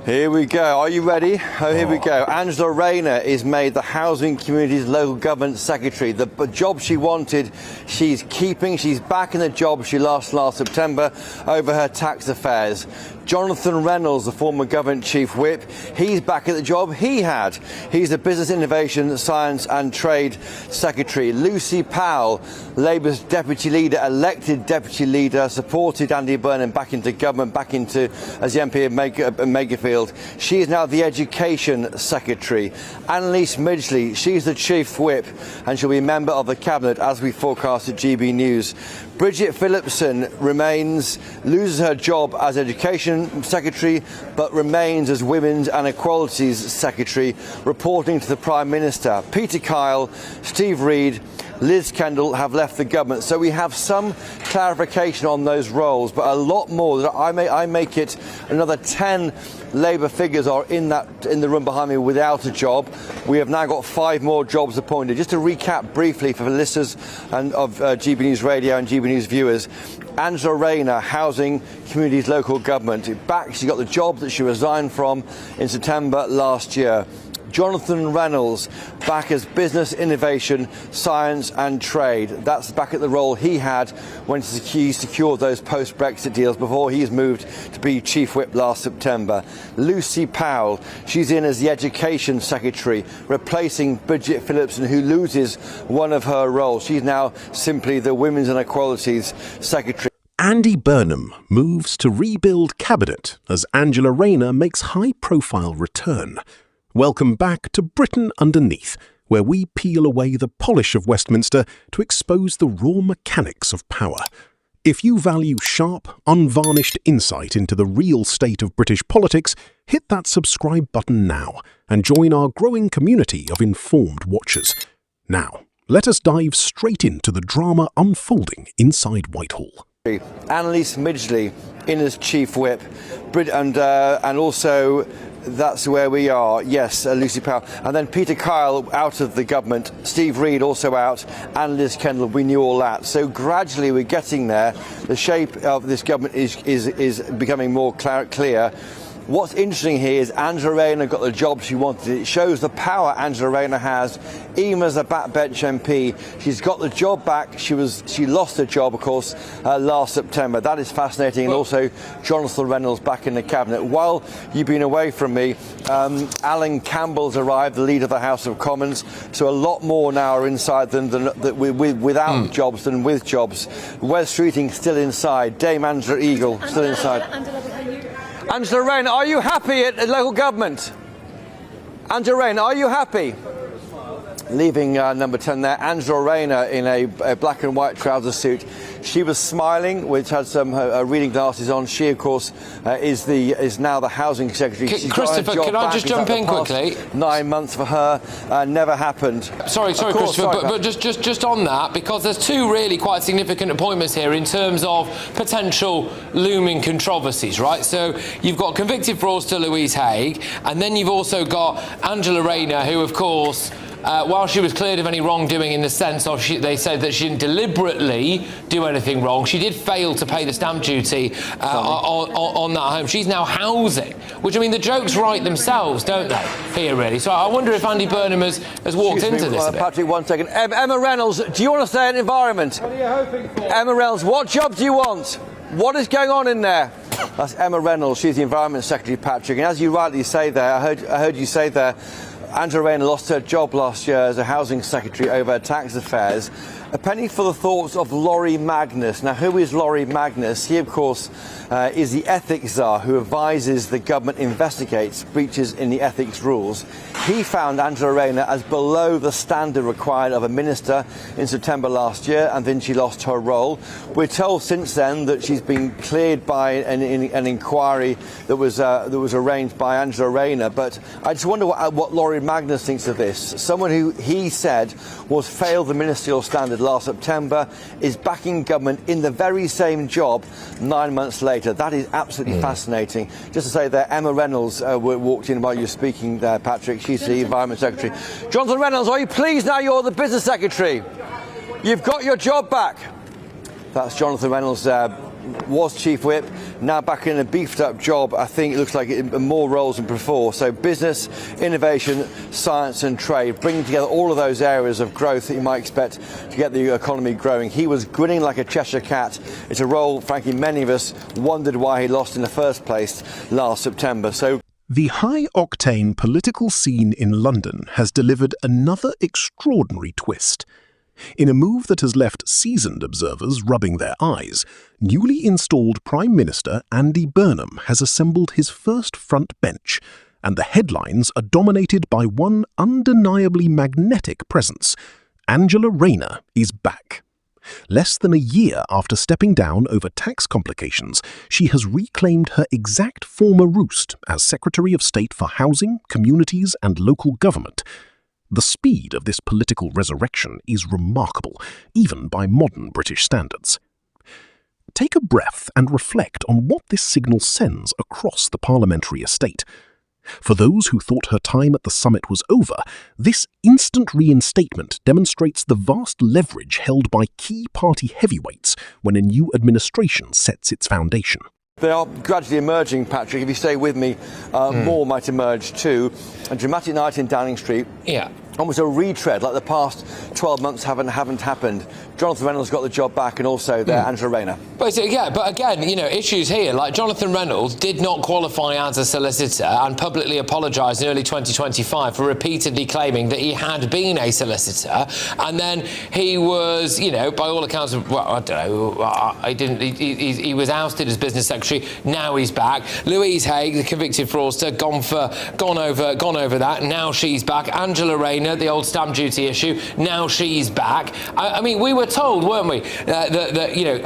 Here we go. Are you ready? Oh, here we go. Angela Rayner is made the Housing Communities Local Government Secretary. The job she wanted, she's keeping. She's back in the job she lost last September over her tax affairs. Jonathan Reynolds, the former government chief whip, he's back at the job he had. He's the Business Innovation, Science and Trade Secretary. Lucy Powell, Labour's deputy leader, elected deputy leader, supported Andy Burnham back into government, back into as the MP of Makerfield. She is now the Education Secretary. Annalise Midgley, she's the chief whip and she'll be a member of the cabinet as we forecast at GB News. Bridget Phillipson loses her job as Education Secretary, but remains as Women's and Equalities Secretary, reporting to the Prime Minister. Peter Kyle, Steve Reid, Liz Kendall have left the government, so we have some clarification on those roles, but a lot more. I make it another 10 Labour figures are in the room behind me without a job. We have now got 5 more jobs appointed. Just to recap briefly for the listeners of GB News Radio and GB News viewers, Angela Rayner, Housing Communities Local Government, back. She got the job that she resigned from in September last year. Jonathan Reynolds, back as Business Innovation, Science and Trade. That's back at the role he had when he secured those post-Brexit deals before he's moved to be Chief Whip last September. Lucy Powell, she's in as the Education Secretary, replacing Bridget Phillipson, who loses one of her roles. She's now simply the Women's and Equalities Secretary. Andy Burnham moves to rebuild cabinet as Angela Rayner makes high-profile return. Welcome back to Britain Underneath, where we peel away the polish of Westminster to expose the raw mechanics of power. If you value sharp, unvarnished insight into the real state of British politics, hit that subscribe button now and join our growing community of informed watchers. Now, let us dive straight into the drama unfolding inside Whitehall. Annalise Midgley in as Chief Whip, and also that's where we are. Yes, Lucy Powell. And then Peter Kyle out of the government, Steve Reid also out, and Liz Kendall. We knew all that. So gradually we're getting there. The shape of this government is becoming more clear. What's interesting here is Angela Rayner got the job she wanted. It shows the power Angela Rayner has, even as a backbench MP. She's got the job back. She lost her job, of course, last September. That is fascinating. And also Jonathan Reynolds back in the cabinet. While you've been away from me, Alan Campbell's arrived, the leader of the House of Commons. So a lot more now are inside without jobs than with jobs. Wes Streeting still inside. Dame Angela Eagle still inside. Angela Rayner, are you happy at local government? Angela Rayner, are you happy? Leaving number 10 there, Angela Rayner in a black and white trouser suit. She was smiling, which had some reading glasses on. She, of course, is now the Housing Secretary. Christopher, can I just jump in quickly? 9 months for her, never happened. Sorry, Christopher, but just on that, because there's 2 really quite significant appointments here in terms of potential looming controversies, right? So you've got convicted fraudster Louise Haigh, and then you've also got Angela Rayner, who, of course, while she was cleared of any wrongdoing in the sense of they said that she didn't deliberately do anything wrong, she did fail to pay the stamp duty on that home. She's now housing, which, I mean, the jokes write themselves, don't they, here, really? So I wonder if Andy Burnham has walked into this a bit. Patrick, 1 second. Emma Reynolds, do you want to stay in environment? What are you hoping for? Emma Reynolds, what job do you want? What is going on in there? That's Emma Reynolds. She's the Environment Secretary, Patrick. And as you rightly say there, I heard you say there, Angela Rayner lost her job last year as a Housing Secretary over her tax affairs. A penny for the thoughts of Laurie Magnus. Now, who is Laurie Magnus? He, of course, is the ethics czar who advises the government investigates breaches in the ethics rules. He found Angela Rayner as below the standard required of a minister in September last year, and then she lost her role. We're told since then that she's been cleared by an inquiry that was arranged by Angela Rayner. But I just wonder what Laurie Magnus thinks of this. Someone who he said was failed the ministerial standard last September is backing government in the very same job 9 months later. That is absolutely fascinating. Just to say there, Emma Reynolds walked in while you were speaking there, Patrick. She's the Environment Secretary. Jonathan Reynolds, are you pleased now you're the Business Secretary? You've got your job back. That's Jonathan Reynolds was Chief Whip, now back in a beefed up job. I think it looks like more roles than before. So business, innovation, science and trade, bringing together all of those areas of growth that you might expect to get the economy growing. He was grinning like a Cheshire cat. It's a role, frankly, many of us wondered why he lost in the first place last September. So the high-octane political scene in London has delivered another extraordinary twist. In a move that has left seasoned observers rubbing their eyes, newly installed Prime Minister Andy Burnham has assembled his first front bench, and the headlines are dominated by one undeniably magnetic presence. Angela Rayner is back. Less than a year after stepping down over tax complications, she has reclaimed her exact former roost as Secretary of State for Housing, Communities and Local Government. The speed of this political resurrection is remarkable, even by modern British standards. Take a breath and reflect on what this signal sends across the parliamentary estate. For those who thought her time at the summit was over, this instant reinstatement demonstrates the vast leverage held by key party heavyweights when a new administration sets its foundation. They are gradually emerging, Patrick. If you stay with me, more might emerge too. A dramatic night in Downing Street. Yeah. Almost a retread, like the past 12 months haven't happened. Jonathan Reynolds got the job back, and also Angela Rayner. But again, issues here, like Jonathan Reynolds did not qualify as a solicitor and publicly apologised in early 2025 for repeatedly claiming that he had been a solicitor, and then he was, by all accounts, he was ousted as business secretary. Now he's back. Louise Haigh, the convicted fraudster, gone over that. Now she's back. Angela Rayner, the old stamp duty issue. Now she's back. I mean, we were told, weren't we, that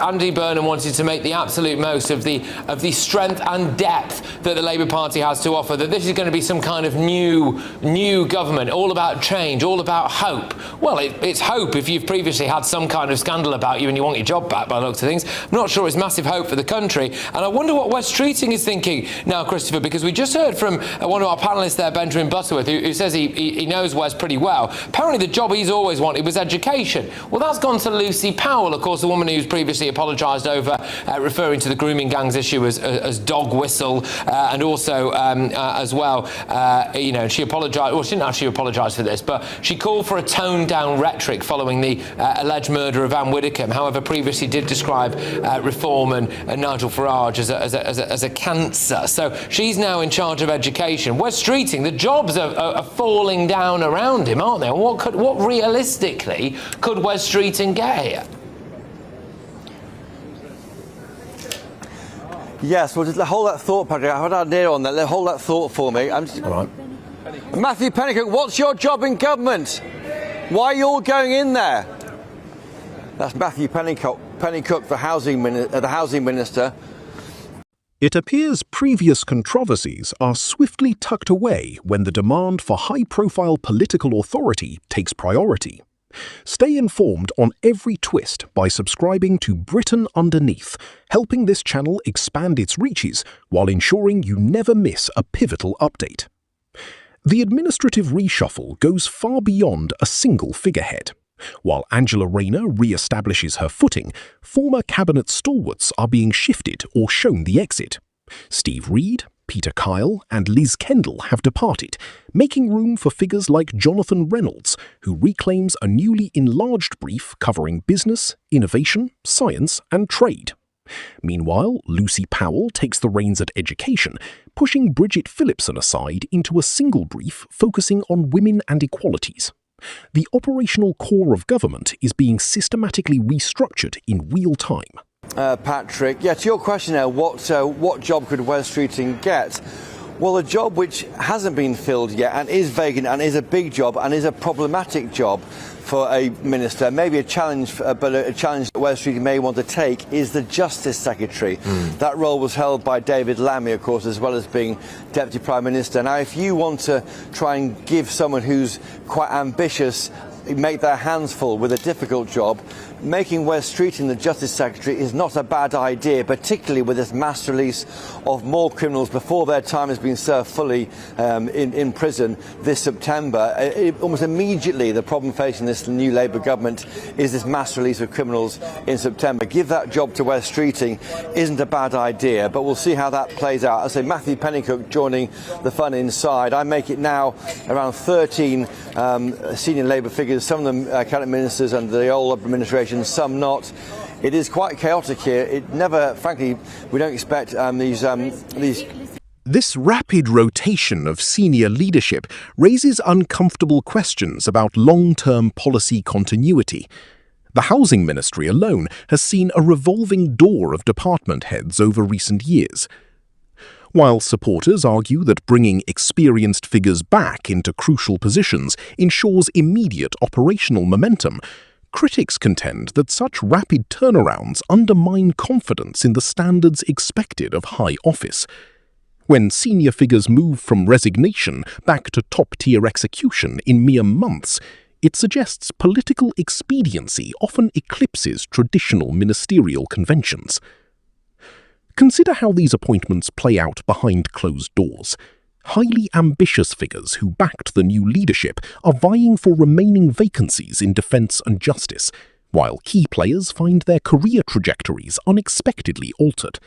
Andy Burnham wanted to make the absolute most of the strength and depth that the Labour Party has to offer. That this is going to be some kind of new government, all about change, all about hope. Well, it's hope if you've previously had some kind of scandal about you and you want your job back, by the looks of things. I'm not sure it's massive hope for the country, and I wonder what Wes Streeting is thinking now, Christopher, because we just heard from one of our panellists there, Benjamin Butterworth, who says he knows Wes pretty well. Apparently the job he's always wanted was education. Well, that's gone to Lucy Powell, of course, the woman who's previously apologised over referring to the grooming gangs issue as dog whistle, and also as well, she apologised. Well, she didn't actually apologise for this, but she called for a toned-down rhetoric following the alleged murder of Anne Widdecombe. However, previously did describe reform and Nigel Farage as a cancer. So she's now in charge of education. Wes Streeting, the jobs are falling down around him, aren't they? And what realistically could Wes Streeting get here? Yes, well, just hold that thought, Patrick. I had an idea on that. Hold that thought for me. All right. Matthew Pennycook, what's your job in government? Why are you all going in there? That's Matthew Pennycook, the housing minister. It appears previous controversies are swiftly tucked away when the demand for high-profile political authority takes priority. Stay informed on every twist by subscribing to Britain Underneath, helping this channel expand its reaches while ensuring you never miss a pivotal update. The administrative reshuffle goes far beyond a single figurehead. While Angela Rayner re-establishes her footing, former cabinet stalwarts are being shifted or shown the exit. Steve Reed, Peter Kyle and Liz Kendall have departed, making room for figures like Jonathan Reynolds, who reclaims a newly enlarged brief covering business, innovation, science and trade. Meanwhile, Lucy Powell takes the reins at education, pushing Bridget Phillipson aside into a single brief focusing on women and equalities. The operational core of government is being systematically restructured in real time. Patrick, to your question now, what job could Wes Streeting get? Well, a job which hasn't been filled yet and is vacant and is a big job and is a problematic job for a minister, maybe a challenge, but a challenge that Wes Streeting may want to take, is the Justice Secretary. That role was held by David Lammy, of course, as well as being Deputy Prime Minister. Now, if you want to try and give someone who's quite ambitious, make their hands full with a difficult job, making Wes Streeting the Justice Secretary is not a bad idea, particularly with this mass release of more criminals before their time has been served fully in prison this September. Almost immediately, the problem facing this new Labour government is this mass release of criminals in September. Give that job to Wes Streeting isn't a bad idea, but we'll see how that plays out. I say Matthew Pennycook joining the fun inside. I make it now around 13 senior Labour figures, some of them cabinet ministers under the old administration, some not. It is quite chaotic here. It never, frankly, we don't expect these. This rapid rotation of senior leadership raises uncomfortable questions about long-term policy continuity. The Housing Ministry alone has seen a revolving door of department heads over recent years. While supporters argue that bringing experienced figures back into crucial positions ensures immediate operational momentum, critics contend that such rapid turnarounds undermine confidence in the standards expected of high office. When senior figures move from resignation back to top-tier execution in mere months, it suggests political expediency often eclipses traditional ministerial conventions. Consider how these appointments play out behind closed doors. Highly ambitious figures who backed the new leadership are vying for remaining vacancies in defence and justice, while key players find their career trajectories unexpectedly altered.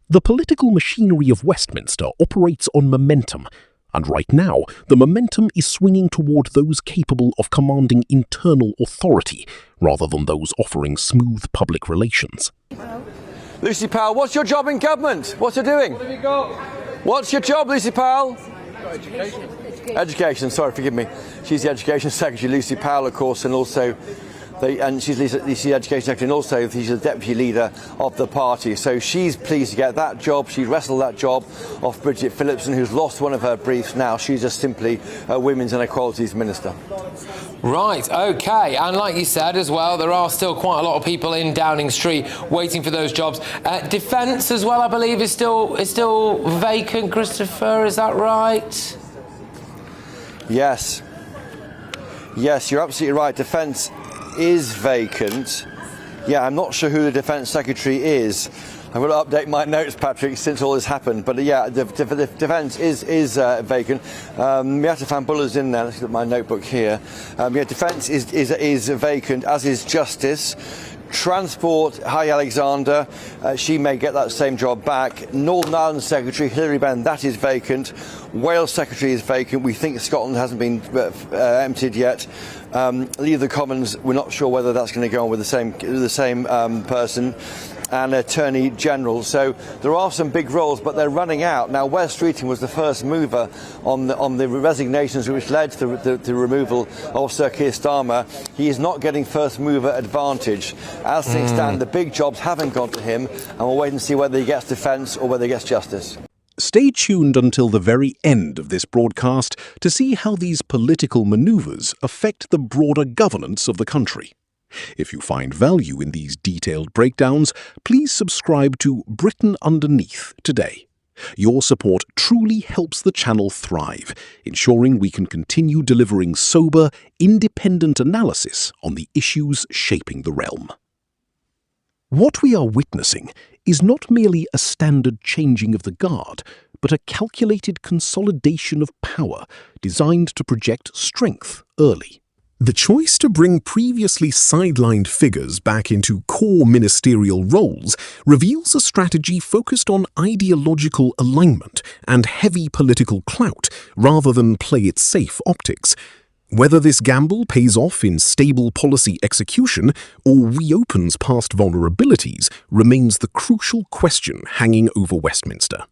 The political machinery of Westminster operates on momentum, and right now the momentum is swinging toward those capable of commanding internal authority rather than those offering smooth public relations. Lucy Powell, what's your job in government? What's you doing? What have you got? What's your job, Lucy Powell? Education. Education, sorry, forgive me. She's the Education Secretary, Lucy Powell, of course, and also she's the Education Secretary, and also she's the Deputy Leader of the party. So she's pleased to get that job. She wrestled that job off Bridget Phillipson, who's lost one of her briefs now. She's just simply a Women's and Equalities Minister. Right, OK. And like you said as well, there are still quite a lot of people in Downing Street waiting for those jobs. Defence as well, I believe, is still vacant, Christopher, is that right? Yes. Yes, you're absolutely right. Defence is vacant. Yeah, I'm not sure who the Defence Secretary is. I'm going to update my notes, Patrick, since all this happened. But yeah, the Defence is vacant. Miata Fambulla's in there. Let's look at my notebook here. Yeah, Defence is vacant, as is Justice. Transport, Harry Alexander, she may get that same job back. Northern Ireland Secretary, Hilary Benn, that is vacant. Wales Secretary is vacant. We think Scotland hasn't been emptied yet. Leader of the Commons, we're not sure whether that's going to go on with the same person. And Attorney General. So there are some big roles, but they're running out. Now, Wes Streeting was the first mover on the resignations which led to the removal of Sir Keir Starmer. He is not getting first mover advantage. As things stand, the big jobs haven't gone to him, and we'll wait and see whether he gets defence or whether he gets justice. Stay tuned until the very end of this broadcast to see how these political manoeuvres affect the broader governance of the country. If you find value in these detailed breakdowns, please subscribe to Britain Underneath today. Your support truly helps the channel thrive, ensuring we can continue delivering sober, independent analysis on the issues shaping the realm. What we are witnessing is not merely a standard changing of the guard, but a calculated consolidation of power designed to project strength early. The choice to bring previously sidelined figures back into core ministerial roles reveals a strategy focused on ideological alignment and heavy political clout rather than play-it-safe optics. Whether this gamble pays off in stable policy execution or reopens past vulnerabilities remains the crucial question hanging over Westminster.